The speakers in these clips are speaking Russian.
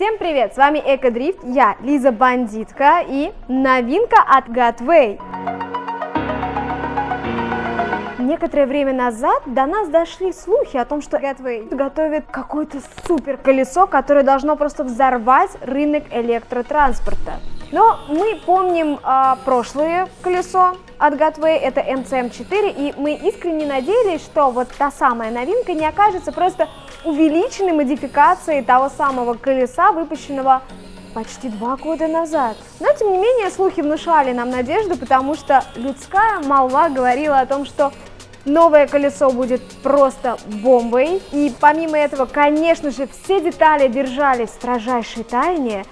Всем привет, с вами Экодрифт, я Лиза Бандитка и новинка от Gotway. Некоторое время назад до нас дошли слухи о том, что Gotway готовит какое-то супер колесо, которое должно просто взорвать рынок электротранспорта. Но мы помним прошлое колесо от Gotway, это MCM4, и мы искренне надеялись, что вот та самая новинка не окажется просто увеличенной модификацией того самого колеса, выпущенного почти 2 года назад. Но, тем не менее, слухи внушали нам надежду, потому что людская молва говорила о том, что новое колесо будет просто бомбой. И помимо этого, конечно же, все детали держались в строжайшей тайне.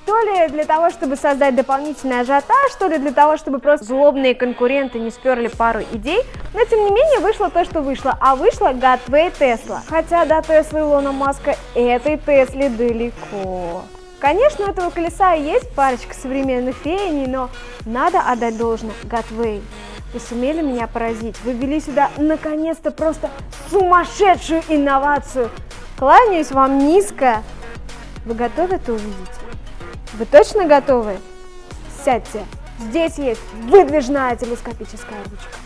То ли для того, чтобы создать дополнительный ажиотаж, то ли для того, чтобы просто злобные конкуренты не сперли пару идей. Но, тем не менее, вышло то, что вышло. А вышло Gotway Tesla. Хотя до Теслы Илона Маска этой Тесле далеко. Конечно, у этого колеса есть парочка современных веяний, но надо отдать должное Gotway. Вы сумели меня поразить. Вы ввели сюда, наконец-то, просто сумасшедшую инновацию. Кланяюсь вам низко. Вы готовы это увидеть? Вы точно готовы? Сядьте. Здесь есть выдвижная телескопическая ручка.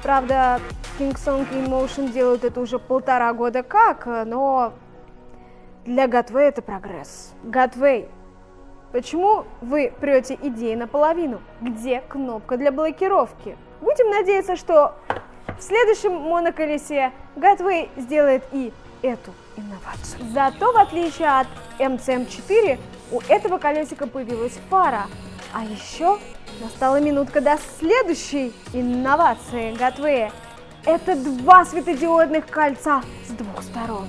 Правда, Kingsong и InMotion делают это уже 1,5 года как, но для Gotway это прогресс. Gotway, почему вы прете идеи наполовину? Где кнопка для блокировки? Будем надеяться, что в следующем моноколесе Gotway сделает и эту инновацию. Зато, в отличие от MCM4, у этого колесика появилась фара. А еще настала минутка до следующей инновации Gotway. Это 2 светодиодных кольца с 2 сторон.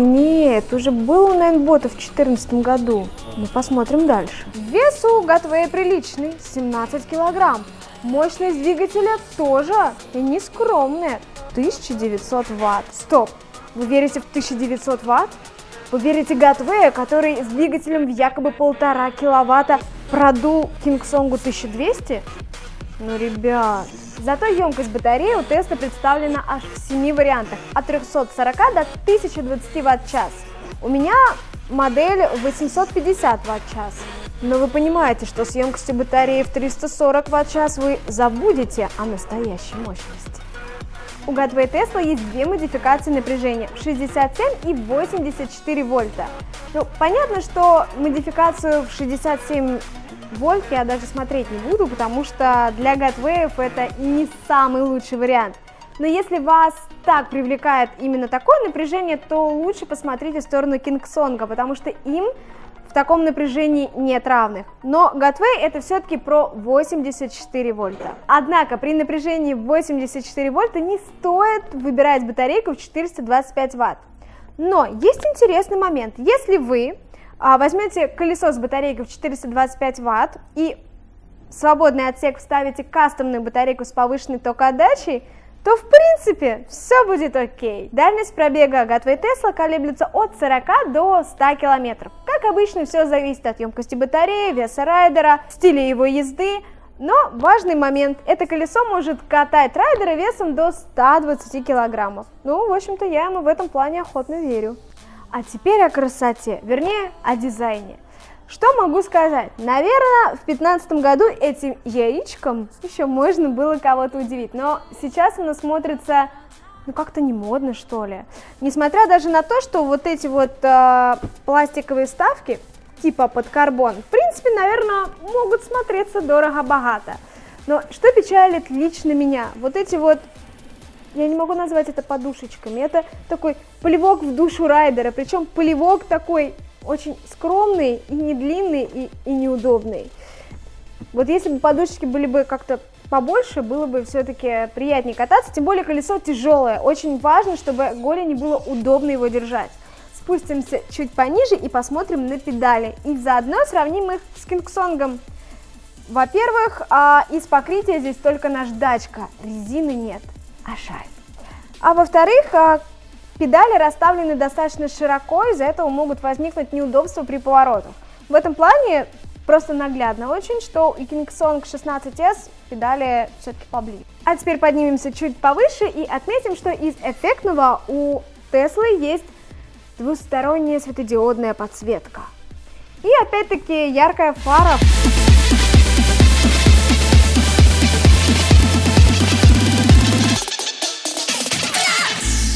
Нет, уже был у Найнбота в 2014 году. Ну, посмотрим дальше. Вес у Gotway приличный, 17 килограмм. Мощность двигателя тоже и не скромная, 1900 ватт. Стоп! Вы верите в 1900 ватт? Вы верите Gotway, который с двигателем в якобы 1,5 киловатта продул Kingsong 1200? Ну, ребят. Зато емкость батареи у Tesla представлена аж в 7 вариантах, от 340 до 1020 ватт-час. У меня модель 850 ватт-час. Но вы понимаете, что с емкостью батареи в 340 ватт-час вы забудете о настоящей мощности. У Gotway Tesla есть 2 модификации напряжения – 67 и 84 вольта. Ну, понятно, что модификацию в 67 вольт я даже смотреть не буду, потому что для Gotway это не самый лучший вариант. Но если вас так привлекает именно такое напряжение, то лучше посмотрите в сторону Kingsong, потому что им в таком напряжении нет равных. Но Gotway это все-таки про 84 вольта. Однако при напряжении 84 вольта не стоит выбирать батарейку в 425 ватт. Но есть интересный момент. Если вы возьмете колесо с батарейкой в 425 ватт и в свободный отсек вставите кастомную батарейку с повышенной токоотдачей, то в принципе все будет окей. Дальность пробега Gotway Tesla колеблется от 40 до 100 километров. Как обычно, все зависит от емкости батареи, веса райдера, стиля его езды. Но важный момент, это колесо может катать райдера весом до 120 килограммов. Ну, в общем-то, я ему в этом плане охотно верю. А теперь о красоте, вернее, о дизайне. Что могу сказать? Наверное, в 2015 году этим яичком еще можно было кого-то удивить, но сейчас оно смотрится, ну, как-то не модно, что ли. Несмотря даже на то, что вот эти вот пластиковые вставки, типа под карбон, в принципе, наверное, могут смотреться дорого-богато. Но что печалит лично меня? Вот эти вот, я не могу назвать это подушечками, это такой плевок в душу райдера, причем плевок такой очень скромный и не длинный и неудобный. Вот если бы подушечки были бы как-то побольше, было бы все-таки приятнее кататься, тем более колесо тяжелое. Очень важно, чтобы голени было удобно его держать. Спустимся чуть пониже и посмотрим на педали. И заодно сравним их с Kingsong. Во-первых, из покрытия здесь только наждачка, резины нет, а жаль. А во-вторых, педали расставлены достаточно широко, из-за этого могут возникнуть неудобства при поворотах. В этом плане просто наглядно очень, что у Kingsong 16S педали все-таки поближе. А теперь поднимемся чуть повыше и отметим, что из эффектного у Теслы есть двусторонняя светодиодная подсветка. И опять-таки яркая фара.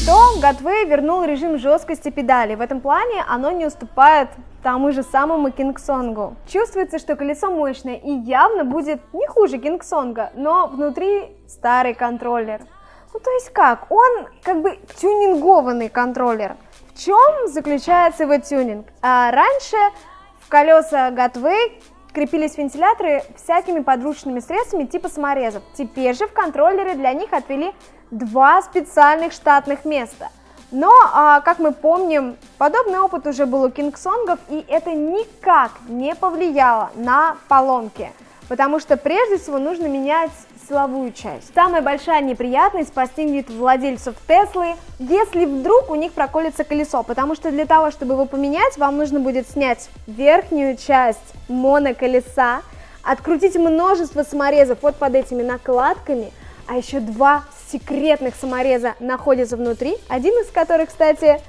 То Gotway вернул режим жесткости педали. В этом плане оно не уступает тому же самому Kingsong. Чувствуется, что колесо мощное и явно будет не хуже Kingsong, но внутри старый контроллер. Ну то есть как? Он как бы тюнингованный контроллер. В чем заключается его тюнинг? Раньше в колеса Gotway крепились вентиляторы всякими подручными средствами типа саморезов. Теперь же в контроллере для них отвели 2 специальных штатных места. Но, как мы помним, подобный опыт уже был у Kingsong'ов, и это никак не повлияло на поломки, потому что прежде всего нужно менять силовую часть. Самая большая неприятность постигнет владельцев Теслы, если вдруг у них проколется колесо, потому что для того, чтобы его поменять, вам нужно будет снять верхнюю часть моноколеса, открутить множество саморезов вот под этими накладками, а еще 2 секретных самореза находятся внутри, один из которых, кстати,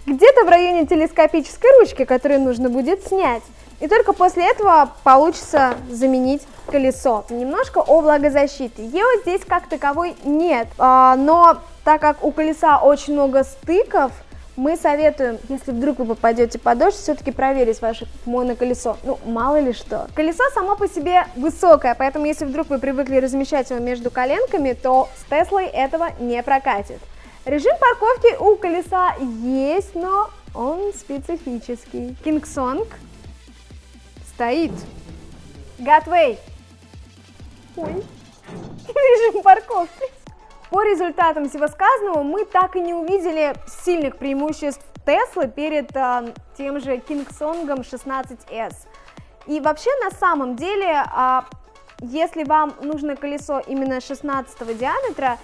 где-то в районе телескопической ручки, которую нужно будет снять. И только после этого получится заменить колесо. Немножко о влагозащите. Ее здесь как таковой нет, но так как у колеса очень много стыков, мы советуем, если вдруг вы попадете под дождь, все-таки проверить ваше моноколесо. Ну, мало ли что. Колесо само по себе высокое, поэтому если вдруг вы привыкли размещать его между коленками, то с Теслой этого не прокатит. Режим парковки у колеса есть, но он специфический. Kingsong стоит. Gotway. Ой. Режим парковки. По результатам всего сказанного мы так и не увидели сильных преимуществ Теслы перед тем же Kingsong 16S. И вообще на самом деле, если вам нужно колесо именно 16 диаметра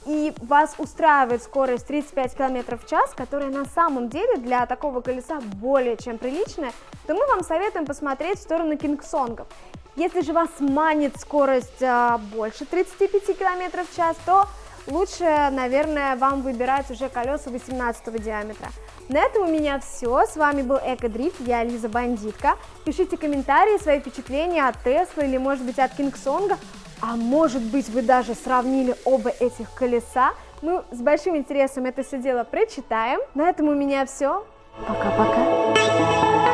и вас устраивает скорость 35 км в час, которая на самом деле для такого колеса более чем приличная, то мы вам советуем посмотреть в сторону Kingsong. Если же вас манит скорость больше 35 км в час, то лучше, наверное, вам выбирать уже колеса 18 диаметра. На этом у меня все. С вами был Экодрифт, я Лиза Бандитка. Пишите комментарии, свои впечатления от Теслы или, может быть, от Kingsong. А может быть, вы даже сравнили оба этих колеса. Мы с большим интересом это все дело прочитаем. На этом у меня все. Пока-пока.